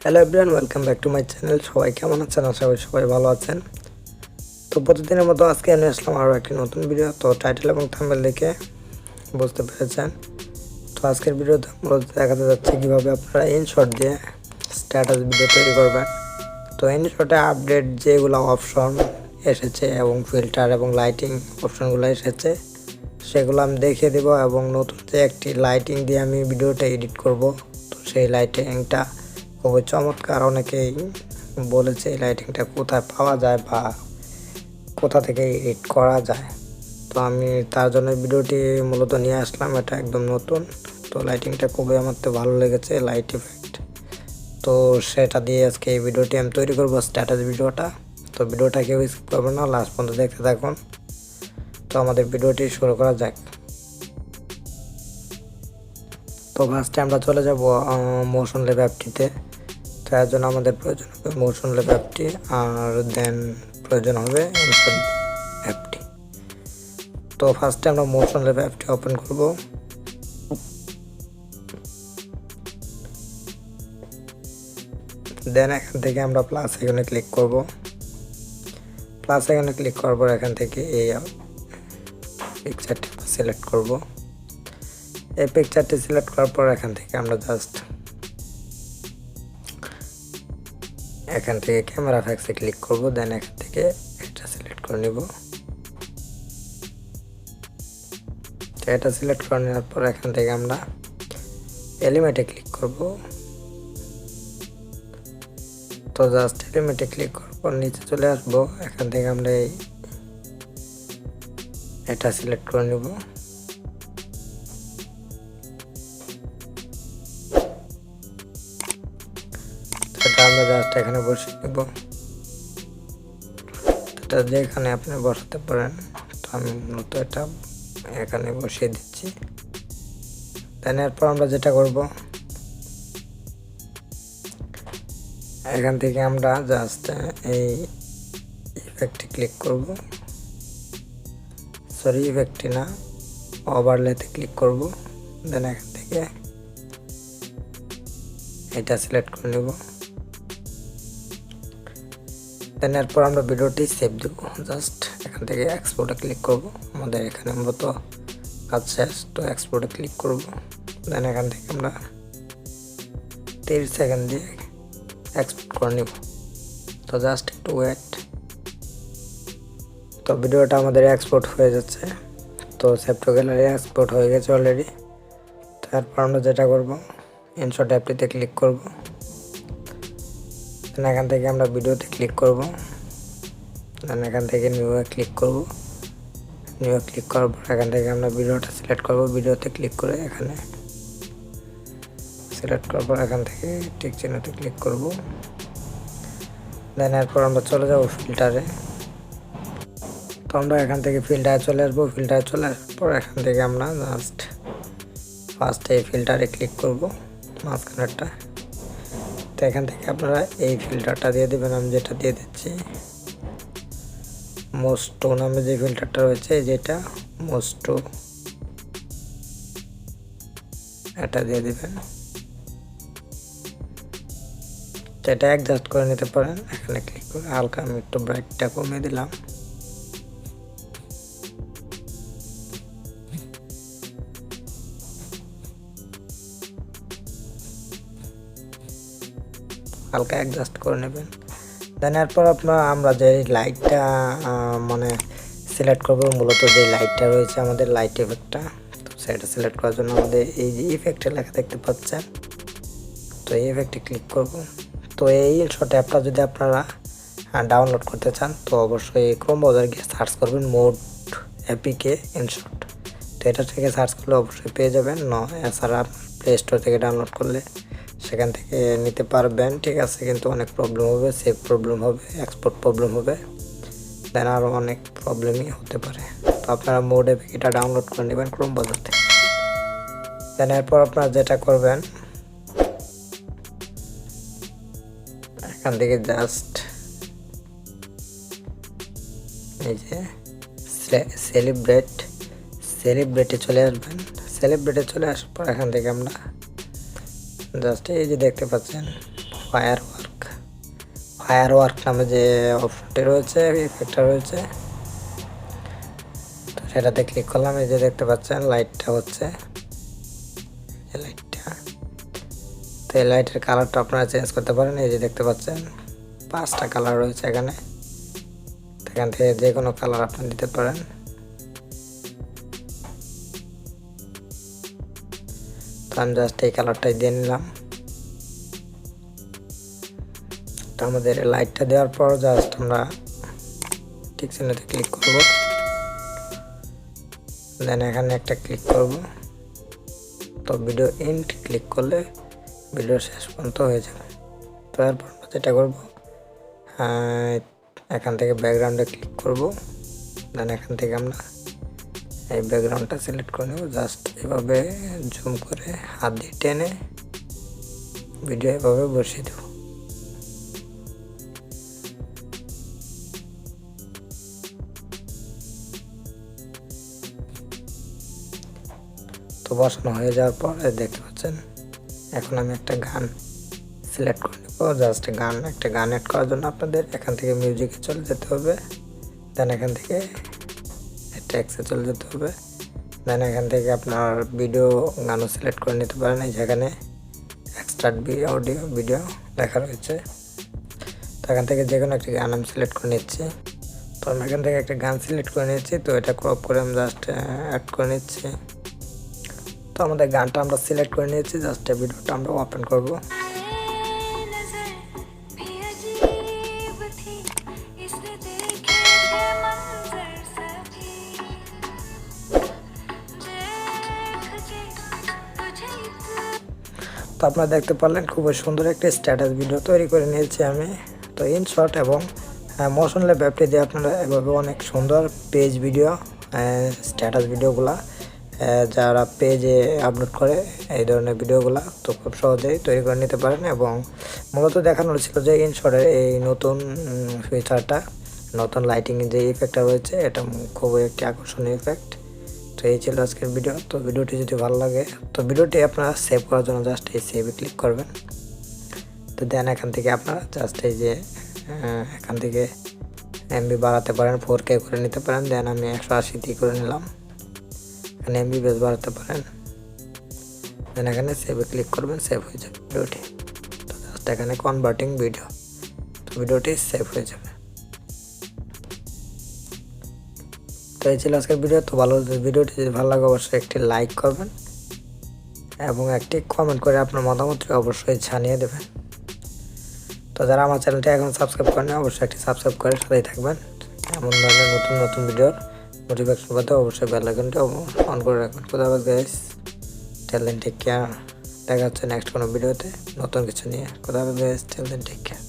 Hello everyone, welcome back to my channel. সবাই কেমন আছেন? আশা করি সবাই ভালো আছেন। তো প্রতিদিনের মতো আজকে আমি আসলাম আরও একটি নতুন ভিডিও। তো টাইটেল এবং থাম্বনেল দেখে বুঝতে পেরেছেন। তো আজকের ভিডিওতে মূলত দেখাতে যাচ্ছে কীভাবে আপনারা ইনশট দিয়ে স্ট্যাটাস ভিডিও তৈরি করবেন। তো ইনশটে আপডেট যেগুলো অপশন এসেছে এবং ফিল্টার এবং লাইটিং অপশনগুলো এসেছে সেগুলো আমি দেখিয়ে দেবো, এবং নতুন যে একটি লাইটিং দিয়ে আমি ভিডিওটা এডিট করব। তো সেই লাইটিংটা খুবই চমৎকার। অনেকেই বলেছে এই লাইটিংটা কোথায় পাওয়া যায় বা কোথা থেকে এডিট করা যায়। তো আমি তার জন্য ভিডিওটি মূলত নিয়ে আসলাম। এটা একদম নতুন। তো লাইটিংটা খুবই আমার তো ভালো লেগেছে, লাইট ইফেক্ট। তো সেটা দিয়ে আজকে এই ভিডিওটি আমি তৈরি করব, স্ট্যাটাস ভিডিওটা। তো ভিডিওটা কেউ স্কিপ করবেন না, লাস্ট পর্যন্ত দেখতে থাকুন। তো আমাদের ভিডিওটি শুরু করা যাক। তো ফার্স্টে আমরা চলে যাব মোশন ল্যাব অ্যাপটিতে। তার জন্য আমাদের প্রয়োজন হবে মোশন ল্যাব অ্যাপটি, আর দেন প্রয়োজন হবে ইনসট অ্যাপটি। তো ফার্স্টে আমরা মোশন ল্যাব অ্যাপটি ওপেন করব। দেন এখান থেকে আমরা প্লাস এখানে ক্লিক করব। প্লাস এখানে ক্লিক করার পর এখান থেকে এই পিকচারটি সিলেক্ট করব। এই পিকচারটি সিলেক্ট করার পর এখান থেকে আমরা জাস্ট এখান থেকে ক্যামেরা ফ্যাক্সে ক্লিক করব। দেন এখান থেকে এটা সিলেক্ট করে নিব। এটা সিলেক্ট করে নেওয়ার পর এখান থেকে আমরা এলিমেন্টে ক্লিক করব। তো জাস্ট এলিমেন্টে ক্লিক করার পর নিচে চলে আসব। এখান থেকে আমরা এটা সিলেক্ট করে নেব। এটা আমরা জাস্ট এখানে বসিয়ে নেব। এটা যেখানে আপনি বসাতে পারেন। তো আমি মূলত এটা এখানে বসিয়ে দিচ্ছি। দেন এরপর আমরা যেটা করব, এখান থেকে আমরা জাস্ট এই ইফেক্টে ক্লিক করব। সরি, ইফেক্টে না, ওভারলেতে ক্লিক করব। দেন এখান থেকে এটা সিলেক্ট করে নেব। দেন এরপর আমরা ভিডিওটি সেভ দেব। জাস্ট এখান থেকে এক্সপোর্টে ক্লিক করব। আমাদের এখানে মূলত কাজ শেষ। তো এক্সপোর্টে ক্লিক করব। দেন এখান থেকে আমরা 30 সেকেন্ড দিয়ে এক্সপোর্ট করে নেব। তো জাস্ট একটু ওয়েট। তো ভিডিওটা আমাদের এক্সপোর্ট হয়ে যাচ্ছে। তো সেভ টু গ্যালারি এক্সপোর্ট হয়ে গেছে অলরেডি। তারপর আমরা যেটা করব, ইনশট অ্যাপটিতে ক্লিক করব। দেন এখান থেকে আমরা ভিডিওতে ক্লিক করব। দেন এখান থেকে নিউয়ে ক্লিক করব। নিউয়ে ক্লিক করার পর এখান থেকে আমরা ভিডিওটা সিলেক্ট করব। ভিডিওতে ক্লিক করে এখানে সিলেক্ট করার পর এখান থেকে টিক চিহ্নতে ক্লিক করব। দেন এরপর আমরা চলে যাব ফিল্টারে। তো আমরা এখান থেকে ফিল্টারে চলে আসবো। ফিল্টারে চলে আসার পর এখান থেকে আমরা জাস্ট ফার্স্টে এই ফিল্টারে ক্লিক করব, মাঝখানেরটা। তো এখান থেকে আপনারা এই ফিল্টারটা দিয়ে দেবেন। আমি যেটা দিয়ে দিচ্ছি, মোস্টো নামে যে ফিল্টারটা রয়েছে, যেটা মোস্টো, এটা দিয়ে দিবেন। এটা অ্যাডজাস্ট করে নিতে পারেন। এখানে ক্লিক করে হালকা আমি একটু ব্রাইটটা কমিয়ে দিলাম। হালকা অ্যাডজাস্ট করে নেবেন। দেন এরপর আমরা যে লাইটটা মানে সিলেক্ট করবো, মূলত যে লাইটটা রয়েছে আমাদের লাইট ইফেক্টটা, তো সেটা সিলেক্ট করার জন্য আমাদের এই যে ইফেক্টের লেখা দেখতে পাচ্ছেন, তো এই ইফেক্টে ক্লিক করব। তো এই ইনশট অ্যাপটা যদি আপনারা ডাউনলোড করতে চান, তো অবশ্যই ক্রোম ব্রাউজারে গিয়ে সার্চ করবেন মোড এপিকে ইনশট। তো এটা থেকে সার্চ করলে অবশ্যই পেয়ে যাবেন। এছাড়া প্লে স্টোর থেকে ডাউনলোড করলে সেখান থেকে নিতে পারবেন, ঠিক আছে। কিন্তু অনেক প্রবলেম হবে, সেভ প্রবলেম হবে, এক্সপোর্ট প্রবলেম হবে, দেন আরও অনেক প্রবলেমই হতে পারে। তো আপনারা মোড এপিকেটা ডাউনলোড করে নেবেন ক্রোম ব্রাউজার থেকে। দেন এরপর আপনারা যেটা করবেন, এখান থেকে জাস্ট এই যে সেলিব্রেটে চলে আসবেন। সেলিব্রেটে চলে আসার পর এখান থেকে আমরা জাস্ট এই যে দেখতে পাচ্ছেন ফায়ারওয়ার্ক নামে যে অপশনটি রয়েছে, ইফেক্টটা রয়েছে, তো সেটাতে ক্লিক করলাম। এই যে দেখতে পাচ্ছেন লাইটটা হচ্ছে, এই লাইটটা। তো এই লাইটের কালারটা আপনারা চেঞ্জ করতে পারেন। এই যে দেখতে পাচ্ছেন 5টা কালার রয়েছে এখানে, এখান থেকে যে কোনো কালার আপনি দিতে পারেন। তো আমি জাস্ট এই কালারটাই দিয়ে নিলাম। তো আমাদের লাইটটা দেওয়ার পর জাস্ট আমরা ঠিক চিহ্নতে ক্লিক করব, দেন এখানে একটা ক্লিক করব। তো ভিডিও এন্ড ক্লিক করলে ভিডিও শেষ পর্যন্ত হয়ে যাবে। তো এরপর যেটা করব, এখান থেকে ব্যাকগ্রাউন্ডে ক্লিক করব, দেন এখান থেকে আমরা এই ব্যাকগ্রাউন্ডটা সিলেক্ট করে নেব। জাস্ট এভাবে জুম করে হাত দিয়ে টেনে ভিডিও এভাবে বসিয়ে দেব। তো বসানো হয়ে যাওয়ার পর দেখতে পাচ্ছেন এখন আমি একটা গান সিলেক্ট করে নেব। জাস্ট একটা গান অ্যাড করার জন্য আপনাদের এখান থেকে মিউজিকে চলে যেতে হবে, দেন এখান থেকে টেক্সটে চলে যেতে হবে, দেন এখান থেকে আপনার ভিডিও গানও সিলেক্ট করে নিতে পারেন। এই যেখানে এক্সট্রাক্ট অডিও ভিডিও লেখা রয়েছে, তো এখান থেকে যে কোনো একটি গান আমি সিলেক্ট করে নিচ্ছি। তো আমি এখান থেকে একটা গান সিলেক্ট করে নিচ্ছি, তো এটা ক্রপ করে আমি জাস্ট অ্যাড করে নিচ্ছি। তো আমাদের গানটা আমরা সিলেক্ট করে নিয়েছি, জাস্ট ভিডিওটা আমরা ওপেন করব। তো আপনারা দেখতে পারলেন খুবই সুন্দর একটি স্ট্যাটাস ভিডিও তৈরি করে নিয়েছি আমি। তো ইনশট এবং মোশন ল্যাব অ্যাপটি দিয়ে আপনারা এভাবে অনেক সুন্দর পেজ ভিডিও, স্ট্যাটাস ভিডিওগুলা যারা পেজে আপলোড করে এই ধরনের ভিডিওগুলা তো খুব সহজেই তৈরি করে নিতে পারেন। এবং মূলত দেখানো ছিল যে ইনশটের এই নতুন ফিচারটা, নতুন লাইটিং যে ইফেক্টটা রয়েছে, এটা খুবই একটি আকর্ষণীয় ইফেক্ট। তো এই ছিল আজকের ভিডিও। তো ভিডিওটি যদি ভালো লাগে তো ভিডিওটি আপনারা সেভ করার জন্য জাস্ট এই সেভে ক্লিক করবেন। তো দেন এখান থেকে আপনারা জাস্ট এই যে এখান থেকে এমবি বাড়াতে পারেন, 4K করে নিতে পারেন। দেন আমি 180 করে নিলাম, এখানে এমবি বেশ বাড়াতে পারেন। দেন এখানে সেভে ক্লিক করবেন, সেভ হয়ে যাবে ভিডিওটি। তো জাস্ট এখানে কনভার্টিং ভিডিও, তো ভিডিওটি সেভ হয়ে যাবে। তো এই ছিল আজকের ভিডিও। তো ভিডিওটি যদি ভালো লাগে অবশ্যই একটি লাইক করবেন এবং একটি কমেন্ট করে আপনার মতামতটি অবশ্যই জানিয়ে দেবেন। তো যারা আমার চ্যানেলটি এখন সাবস্ক্রাইব করেন অবশ্যই একটি সাবস্ক্রাইব করে সাথেই থাকবেন। এমন ধরনের নতুন নতুন ভিডিওর নোটিফিকেশন পেতে অবশ্যই বেল আইকনটি অন করে রাখবেন। খোদাহাফেজ গাইস, টেল দেন টেক কেয়ার। দেখা হচ্ছে নেক্সট কোনো ভিডিওতে নতুন কিছু নিয়ে। খোদাহাফেজ গাইস, টেল দেন টেক কেয়ার।